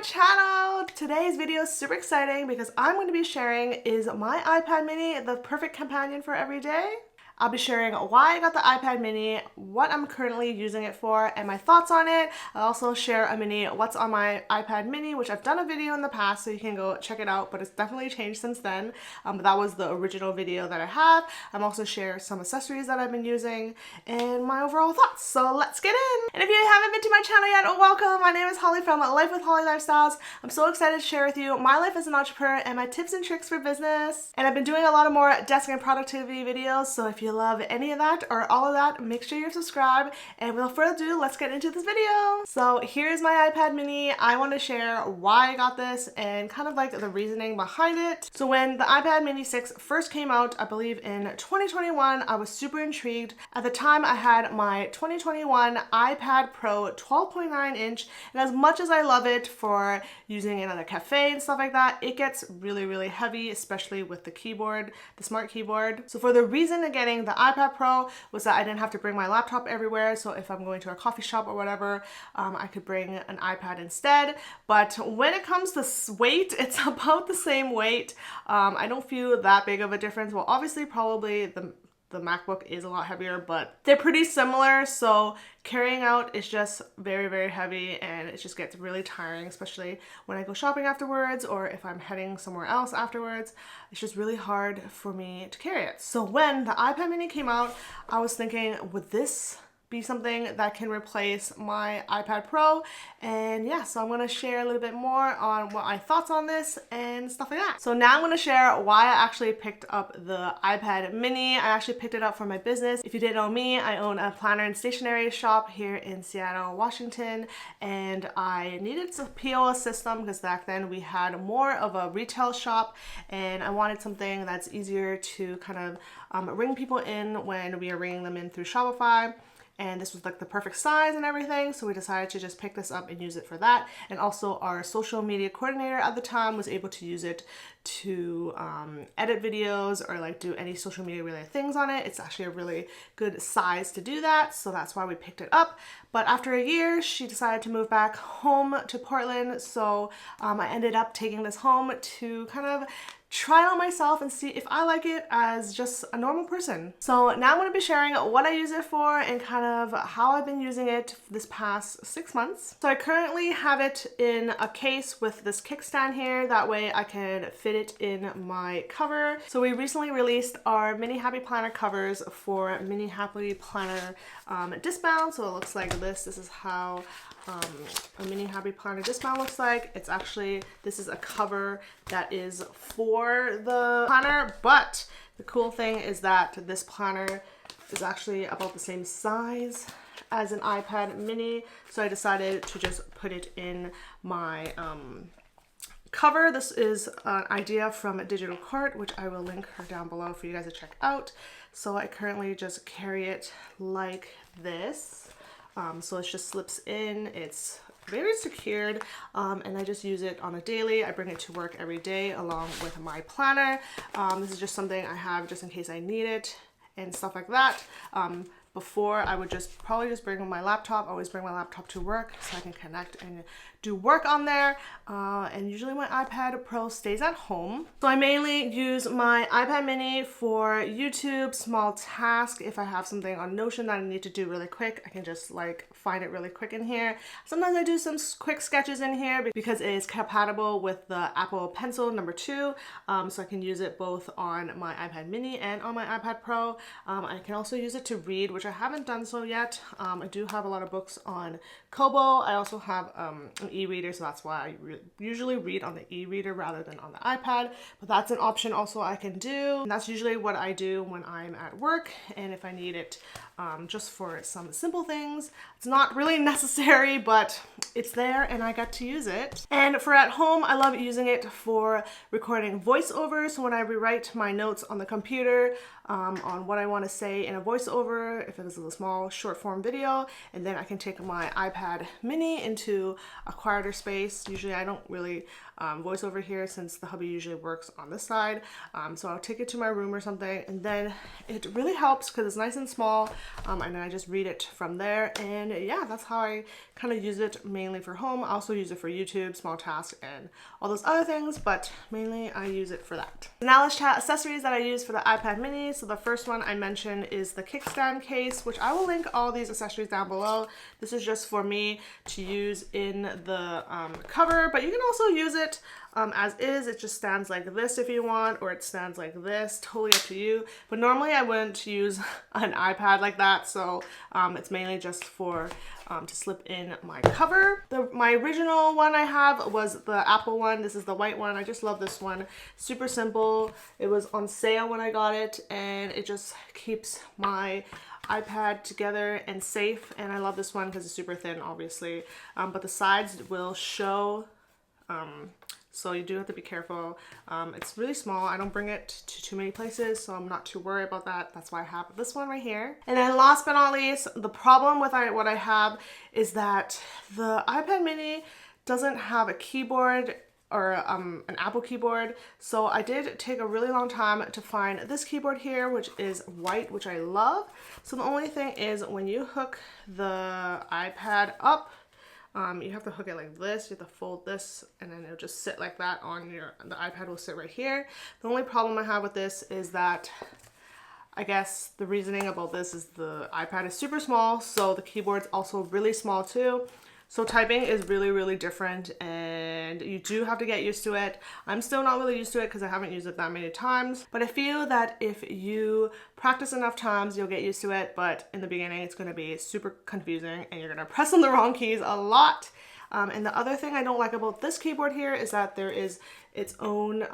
channel! Today's video is super exciting because I'm going to be sharing is my iPad mini the perfect companion for every day? I'll be sharing why I got the iPad mini, what I'm currently using it for, and my thoughts on it. I'll also share a mini what's on my iPad mini, which I've done a video in the past, so you can go check it out, but it's definitely changed since then. But that was the original video that I have. I'm also share some accessories that I've been using and my overall thoughts. So let's get in. And if you haven't been to my channel yet, welcome. My name is Holly from Life with Holly Lifestyles. I'm so excited to share with you my life as an entrepreneur and my tips and tricks for business. And I've been doing a lot of more desk and productivity videos, so if you love any of that or all of that, make sure you're subscribed. And without further ado, let's get into this video. So here's my iPad mini. I want to share why I got this and kind of like the reasoning behind it. So when the iPad mini 6 first came out, I believe in 2021, I was super intrigued. At the time, I had my 2021 iPad Pro 12.9 inch, and as much as I love it for using it at a cafe and stuff like that, it gets really heavy, especially with the keyboard, the smart keyboard. So for the reason of getting the iPad Pro was that I didn't have to bring my laptop everywhere, so if I'm going to a coffee shop or whatever, I could bring an iPad instead. But when it comes to weight, it's about the same weight. I don't feel that big of a difference. Well, obviously probably the MacBook is a lot heavier, but they're pretty similar, so carrying out is just very heavy, and it just gets really tiring, especially when I go shopping afterwards or if I'm heading somewhere else afterwards. It's just really hard for me to carry it. So when the iPad mini came out, I was thinking, would this be something that can replace my iPad Pro? And yeah, so I'm going to share a little bit more on what my thoughts on this and stuff like that. So now I'm going to share why I actually picked up the iPad mini. I actually picked it up for my business. If you didn't know me, I own a planner and stationery shop here in Seattle, Washington, and I needed a POS system because back then we had more of a retail shop, and I wanted something that's easier to kind of ring people in when we are ringing them in through Shopify. And this was like the perfect size and everything, so we decided to just pick this up and use it for that. And also our social media coordinator at the time was able to use it to edit videos or like do any social media related things on it. It's actually a really good size to do that, so that's why we picked it up. But after a year, she decided to move back home to Portland, so I ended up taking this home to kind of try it on myself and see if I like it as just a normal person. So now I'm going to be sharing what I use it for and kind of how I've been using it this past 6 months. So I currently have it in a case with this kickstand here. That way I can fit it in my cover. So we recently released our Mini Happy Planner covers for Mini Happy Planner discbound. So it looks like this. This is how a Mini Happy Planner discbound looks like. It's actually, this is a cover that is for the planner, but the cool thing is that this planner is actually about the same size as an iPad mini, so I decided to just put it in my cover. This is an idea from Digital Cart, which I will link her down below for you guys to check out. So I currently just carry it like this. So it just slips in, it's very secured, and I just use it on a daily. I bring it to work every day along with my planner. This is just something I have just in case I need it and stuff like that. Before, I would just probably just bring my laptop. I always bring my laptop to work so I can connect and do work on there. And usually my iPad Pro stays at home. So I mainly use my iPad mini for YouTube, small tasks. If I have something on Notion that I need to do really quick, I can just like find it really quick in here. Sometimes I do some quick sketches in here because it is compatible with the Apple Pencil number 2. So I can use it both on my iPad mini and on my iPad Pro. I can also use it to read, which I haven't done so yet. I do have a lot of books on Kobo. I also have an e-reader, so that's why I usually read on the e-reader rather than on the iPad, but that's an option also I can do. And that's usually what I do when I'm at work, and if I need it just for some simple things. It's not really necessary, but it's there and I got to use it. And for at home, I love using it for recording voiceovers. So when I rewrite my notes on the computer on what I want to say in a voiceover, if it is a small short form video, and then I can take my iPad mini into a quieter space. Usually I don't really voice over here since the hubby usually works on this side. So I'll take it to my room or something, and then it really helps because it's nice and small, and then I just read it from there. And yeah, that's how I kind of use it mainly for home. I also use it for YouTube, small tasks, and all those other things, but mainly I use it for that. Now let's chat accessories that I use for the iPad mini. So the first one I mentioned is the kickstand case, which I will link all these accessories down below. This is just for me to use in the cover, but you can also use it as is. It just stands like this if you want, or it stands like this, totally up to you. But normally I wouldn't use an iPad like that, so it's mainly just for to slip in my cover. My original one I have was the Apple one. This is the white one. I just love this one. Super simple. It was on sale when I got it, and it just keeps my iPad together and safe. And I love this one because it's super thin, obviously, but the sides will show, so you do have to be careful. It's really small. I don't bring it to too many places, so I'm not too worried about that. That's why I have this one right here. And then last but not least, the problem with what I have is that the iPad mini doesn't have a keyboard or an Apple keyboard. So I did take a really long time to find this keyboard here, which is white, which I love. So the only thing is when you hook the iPad up, you have to hook it like this. You have to fold this, and then it'll just sit like that on the iPad will sit right here. The only problem I have with this is that I guess the reasoning about this is the iPad is super small, so the keyboard's also really small too. So typing is really, really different, and you do have to get used to it. I'm still not really used to it because I haven't used it that many times, but I feel that if you practice enough times, you'll get used to it. But in the beginning, it's going to be super confusing, and you're going to press on the wrong keys a lot. And the other thing I don't like about this keyboard here is that there is its own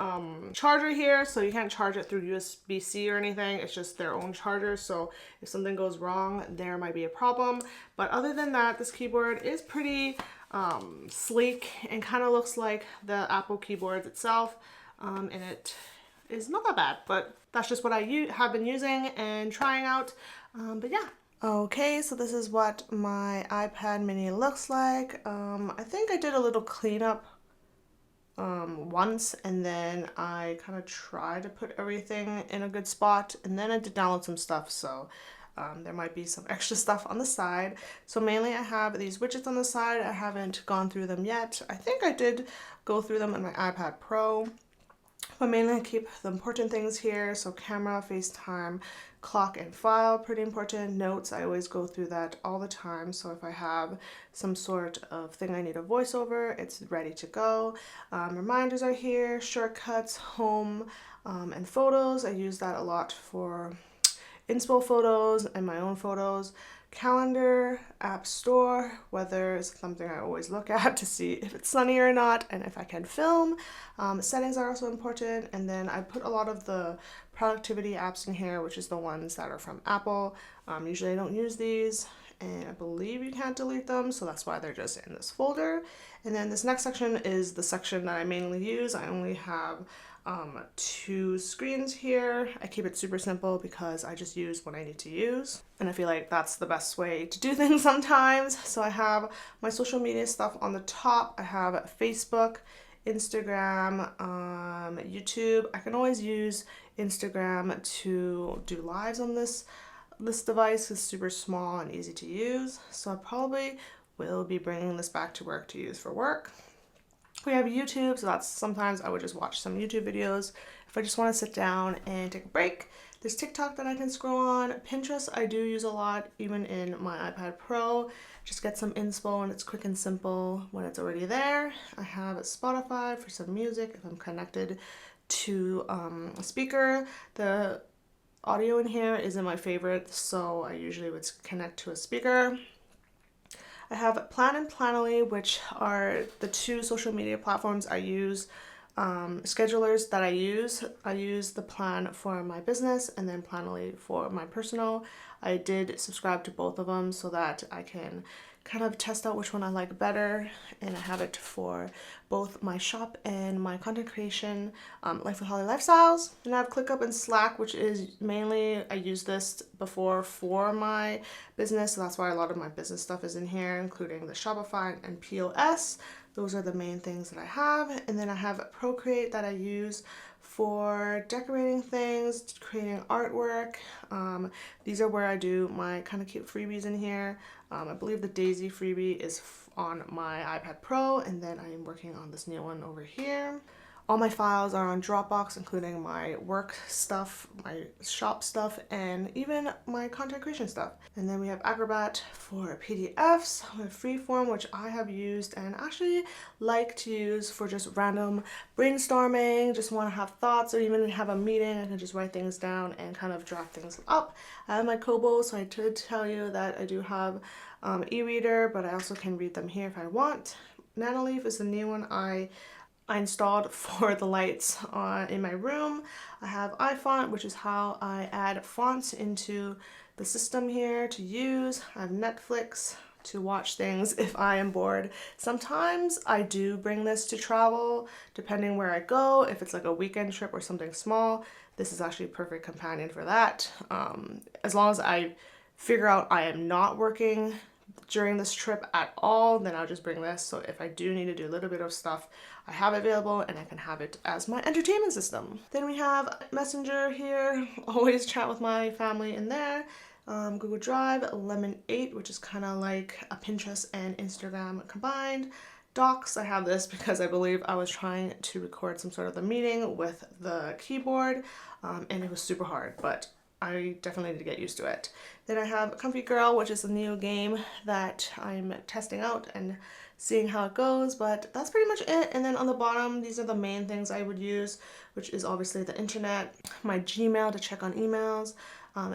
charger here, so you can't charge it through USB-C or anything. It's just their own charger, so if something goes wrong, there might be a problem. But other than that, this keyboard is pretty sleek and kind of looks like the Apple keyboards itself, and it is not that bad, but that's just what I have been using and trying out. But yeah. Okay, so this is what my iPad mini looks like. I think I did a little cleanup once, and then I kind of tried to put everything in a good spot, and then I did download some stuff, so there might be some extra stuff on the side. So mainly I have these widgets on the side. I haven't gone through them yet. I think I did go through them in my iPad Pro, but mainly I keep the important things here. So camera, FaceTime, clock and file, pretty important. Notes, I always go through that all the time. So if I have some sort of thing I need a voiceover, it's ready to go. Reminders are here, shortcuts, home, and photos. I use that a lot for inspo photos and my own photos. Calendar, app store, weather is something I always look at to see if it's sunny or not, and if I can film. Settings are also important, and then I put a lot of the productivity apps in here, which is the ones that are from Apple. Usually I don't use these, and I believe you can't delete them, so that's why they're just in this folder. And then this next section is the section that I mainly use. I only have 2 screens here. I keep it super simple because I just use what I need to use, and I feel like that's the best way to do things sometimes. So I have my social media stuff on the top. I have Facebook, Instagram, YouTube. I can always use Instagram to do lives on this device. Is super small and easy to use, so I probably will be bringing this back to work to use for work. We have YouTube, so that's sometimes I would just watch some YouTube videos if I just want to sit down and take a break. There's TikTok that I can scroll on. Pinterest I do use a lot, even in my iPad Pro. Just get some inspo, and it's quick and simple when it's already there. I have Spotify for some music if I'm connected to a speaker. The audio in here isn't my favorite, so I usually would connect to a speaker. I have Plan and Planoly, which are the 2 social media platforms I use, schedulers that I use. I use the Plan for my business and then Planoly for my personal. I did subscribe to both of them so that I can kind of test out which one I like better, and I have it for both my shop and my content creation, Life with Holly Lifestyles. And I have ClickUp and Slack, which is mainly, I used this before for my business, so that's why a lot of my business stuff is in here, including the Shopify and POS. Those are the main things that I have. And then I have Procreate that I use for decorating things, creating artwork. These are where I do my kind of cute freebies in here. I believe the Daisy freebie is on my iPad Pro, and then I am working on this new one over here. All my files are on Dropbox, including my work stuff, my shop stuff, and even my content creation stuff. And then we have Acrobat for PDFs, we have Freeform, which I have used and actually like to use for just random brainstorming, just want to have thoughts or even have a meeting. I can just write things down and kind of draft things up. I have my Kobo, so I did tell you that I do have e-reader, but I also can read them here if I want. Nanoleaf is the new one I installed for the lights in my room. I have iFont, which is how I add fonts into the system here to use. I have Netflix to watch things if I am bored. Sometimes I do bring this to travel, depending where I go. If it's like a weekend trip or something small, this is actually a perfect companion for that. As long as I figure out I am not working during this trip at all, then I'll just bring this. So if I do need to do a little bit of stuff, I have it available and I can have it as my entertainment system. Then we have Messenger here, always chat with my family in there. Google Drive, Lemon 8, which is kind of like a Pinterest and Instagram combined. Docs, I have this because I believe I was trying to record some sort of the meeting with the keyboard and it was super hard, but I definitely need to get used to it. Then I have Comfy Girl, which is a new game that I'm testing out and seeing how it goes, but that's pretty much it. And then on the bottom, these are the main things I would use, which is obviously the internet, my Gmail to check on emails,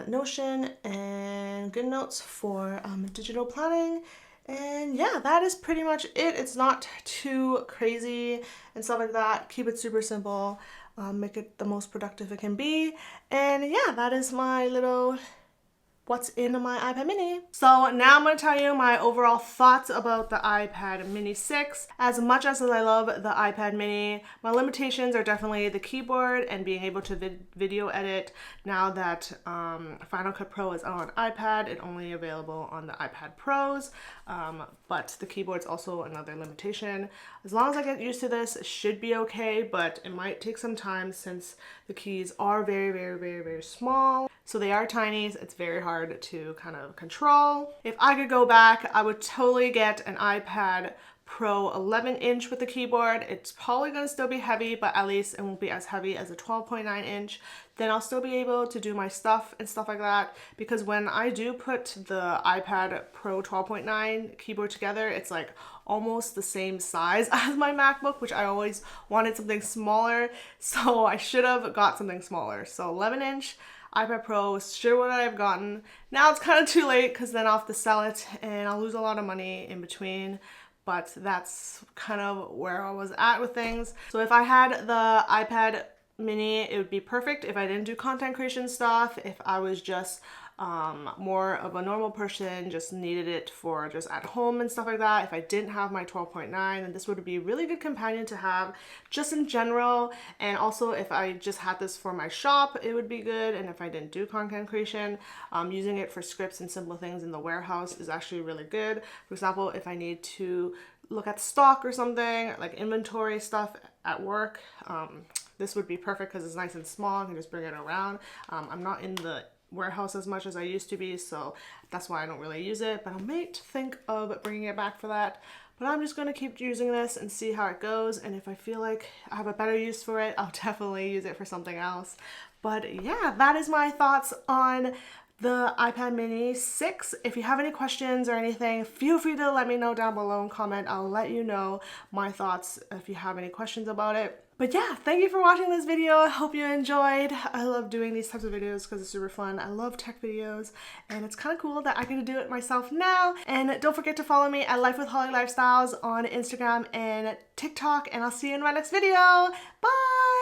Notion, and GoodNotes for digital planning. And yeah, that is pretty much it. It's not too crazy and stuff like that. Keep it super simple. Make it the most productive it can be. And yeah, that is my little what's in my iPad mini. So now I'm going to tell you my overall thoughts about the iPad mini 6. As much as I love the iPad mini, my limitations are definitely the keyboard and being able to video edit. Now that Final Cut Pro is on iPad, it's only available on the iPad Pros, but the keyboard's also another limitation. As long as I get used to this, it should be okay, but it might take some time since the keys are very small. So they are tiny, it's very hard to kind of control. If I could go back, I would totally get an iPad Pro 11-inch with the keyboard. It's probably going to still be heavy, but at least it won't be as heavy as a 12.9-inch. Then I'll still be able to do my stuff and stuff like that, because when I do put the iPad Pro 12.9 keyboard together, it's like almost the same size as my MacBook, which I always wanted something smaller, so I should have got something smaller. So 11-inch iPad Pro is sure what I've gotten. Now it's kind of too late because then I'll have to sell it and I'll lose a lot of money in between. But that's kind of where I was at with things. So if I had the iPad mini, it would be perfect if I didn't do content creation stuff, if I was just more of a normal person, just needed it for just at home and stuff like that. If I didn't have my 12.9, then this would be a really good companion to have just in general. And also if I just had this for my shop, it would be good. And if I didn't do content creation, using it for scripts and simple things in the warehouse is actually really good. For example, if I need to look at stock or something, like inventory stuff at work, this would be perfect because it's nice and small. I can just bring it around. I'm not in the warehouse as much as I used to be, so that's why I don't really use it, but I might think of bringing it back for that. But I'm just going to keep using this and see how it goes, and if I feel like I have a better use for it, I'll definitely use it for something else. But yeah, that is my thoughts on the iPad mini 6. If you have any questions or anything, feel free to let me know down below and comment. I'll let you know my thoughts if you have any questions about it. But yeah, thank you for watching this video. I hope you enjoyed. I love doing these types of videos because it's super fun. I love tech videos, and it's kind of cool that I get to do it myself now. And don't forget to follow me at Life with Holly Lifestyles on Instagram and TikTok, and I'll see you in my next video. Bye!